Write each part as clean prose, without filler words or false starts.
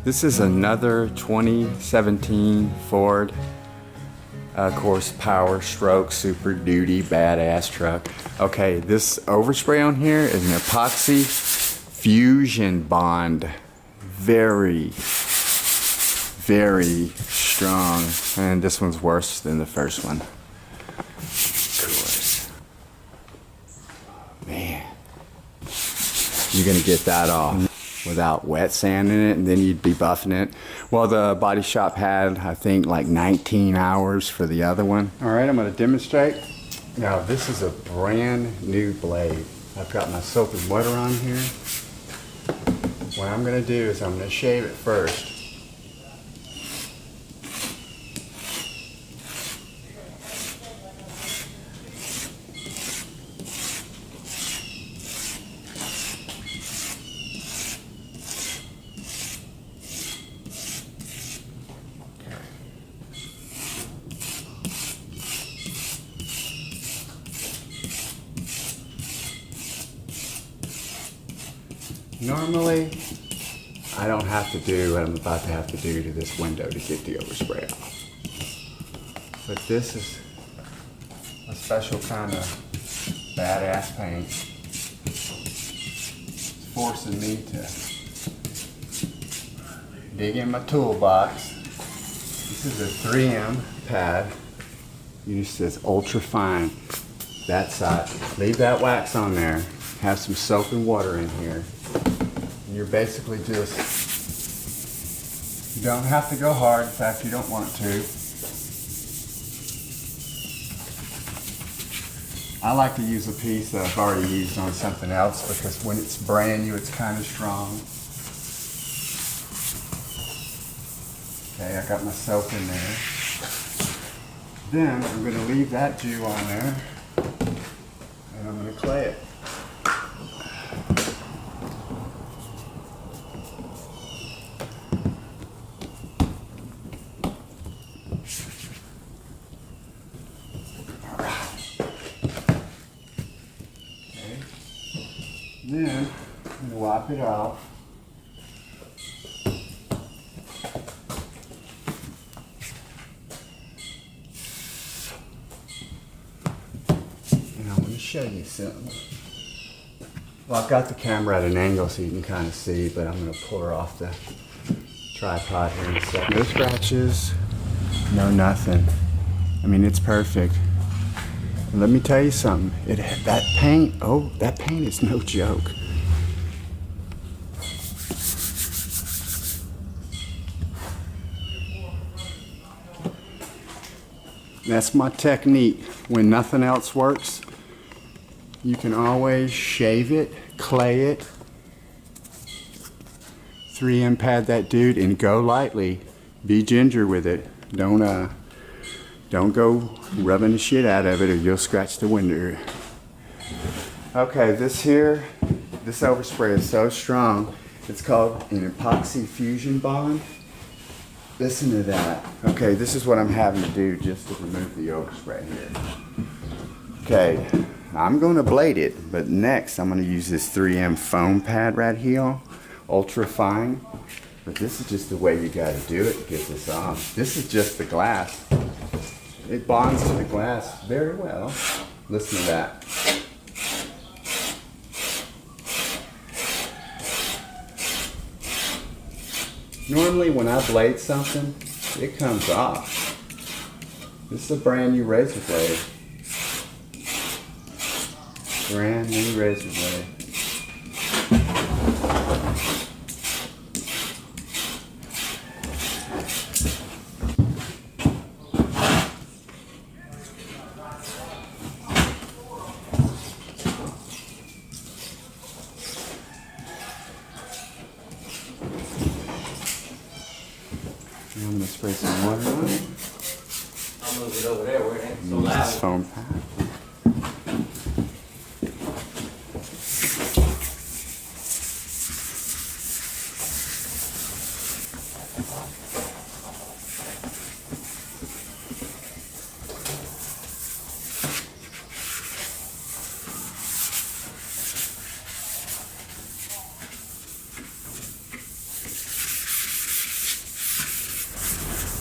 This is another 2017 Ford, of course, Power Stroke Super Duty badass truck. Okay, this overspray on here is an Epoxy Fusion bond. Very, very strong. And this one's worse than the first one. Of course. Man. You're gonna get that off without wet sanding it, and then you'd be buffing it. Well, the body shop had, I think, like 19 hours for the other one. All right, I'm gonna demonstrate. Now, this is a brand new blade. I've got my soap and water on here. What I'm gonna do is I'm gonna shave it first. Normally, I don't have to do what I'm about to have to do to this window to get the overspray off. But this is a special kind of badass paint. It's forcing me to dig in my toolbox. This is a 3M pad. Use this ultra fine. That side. Leave that wax on there. Have some soap and water in here. And you're basically just, you don't have to go hard. In fact, you don't want to. I like to use a piece that I've already used on something else because when it's brand new, it's kind of strong. Okay, I got my soap in there. Then I'm going to leave that dew on there, and I'm going to clay it. Then I'm going to wipe it off. And I'm going to show you something. Well, I've got the camera at an angle so you can kind of see, but I'm going to pull her off the tripod here in a second. No scratches, no nothing. I mean, it's perfect. Let me tell you something. That paint is no joke. That's my technique. When nothing else works, you can always shave it, clay it, 3M pad that dude, and go lightly. Be ginger with it. Don't go rubbing the shit out of it or you'll scratch the window. Okay, this overspray is so strong. It's called an Epoxy Fusion bond. Listen to that. Okay, this is what I'm having to do just to remove the overspray here. Okay, I'm going to blade it, but next I'm going to use this 3M foam pad right here, ultra fine. But this is just the way you got to do it to get this off. This is just the glass. It bonds to the glass very well. Listen to that. Normally when I blade something, it comes off. This is a brand new razor blade. Brand new razor blade. I'm going to spray some water on it. I'll move it over there where it ain't so Use loud. this foam pad.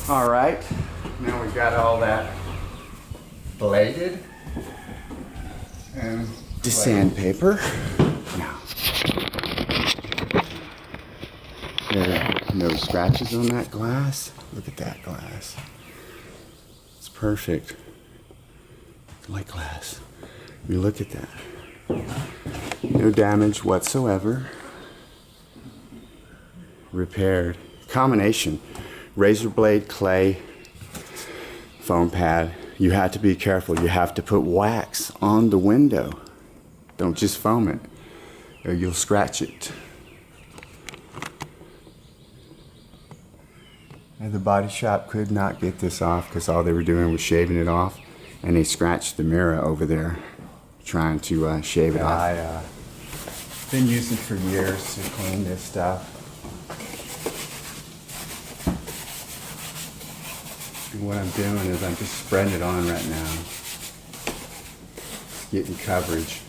All right, now we've got all that bladed and the sandpaper. Now, there are no scratches on that glass. Look at that glass. It's perfect. Light glass. You look at that. No damage whatsoever. Repaired. Combination. Razor blade, clay, foam pad. You have to be careful. You have to put wax on the window. Don't just foam it, or you'll scratch it. And the body shop could not get this off because all they were doing was shaving it off, and they scratched the mirror over there trying to shave it off. I've been using for years to clean this stuff. And what I'm doing is I'm just spreading it on right now. It's getting coverage.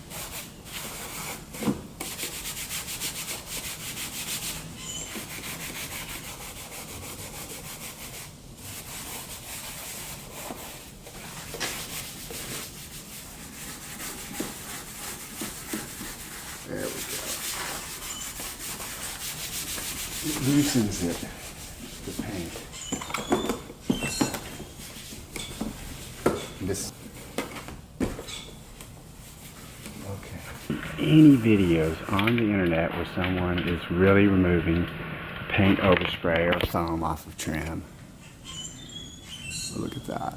There we go. It loosens it, the paint. This. Okay. Any videos on the internet where someone is really removing paint overspray or foam off of trim. Look at that.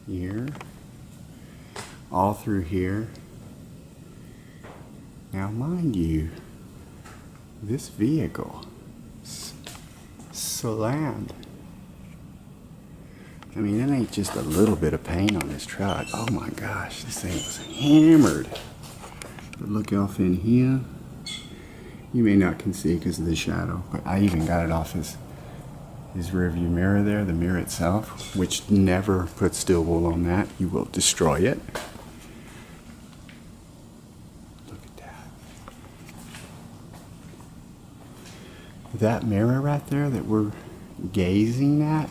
Here. All through here. Now mind you, this vehicle slammed. I mean, it ain't just a little bit of paint on this truck. Oh my gosh, this thing was hammered. But look off in here. You may not can see because of the shadow, but I even got it off his rear view mirror there, the mirror itself, which never put steel wool on that. You will destroy it. Look at that. That mirror right there that we're gazing at,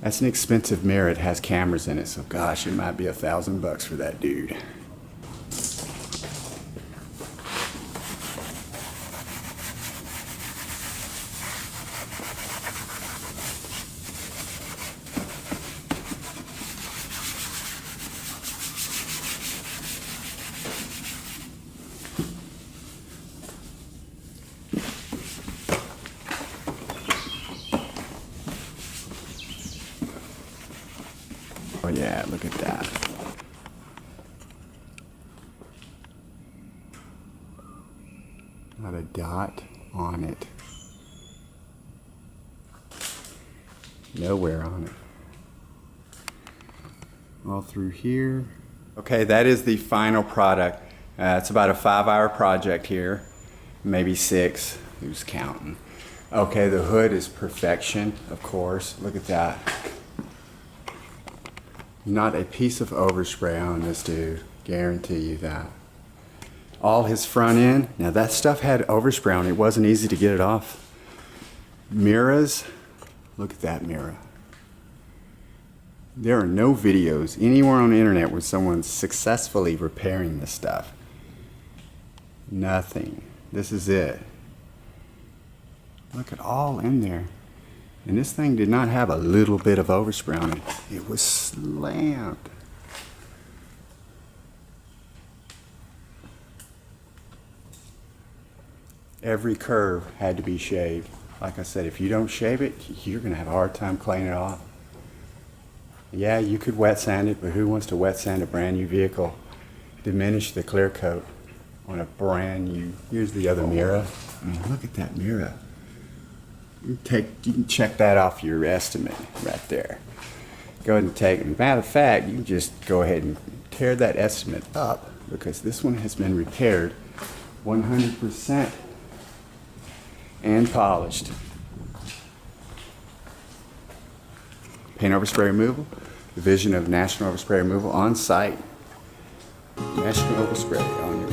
that's an expensive mirror. It has cameras in it, so gosh, it might be $1,000 for that dude. Oh yeah, look at that. Not a dot on it. Nowhere on it. All through here. Okay, that is the final product. It's about a 5-hour project here, maybe 6, who's counting? Okay, the hood is perfection, of course. Look at that. Not a piece of overspray on this dude, guarantee you that. All his front end, now that stuff had overspray on it. It wasn't easy to get it off. Mirrors, look at that mirror. There are no videos anywhere on the internet where someone's successfully repairing this stuff. Nothing. This is it. Look at all in there. And this thing did not have a little bit of overspray on it. It was slammed. Every curve had to be shaved. Like I said, if you don't shave it, you're going to have a hard time cleaning it off. Yeah, you could wet sand it, but who wants to wet sand a brand new vehicle? Diminish the clear coat on a brand new. Here's the other mirror. I mean, look at that mirror. You can check that off your estimate right there. Go ahead and take it. Matter of fact, you can just go ahead and tear that estimate up because this one has been repaired 100% and polished. Paint overspray removal, Division of National Overspray Removal on site. National Overspray on your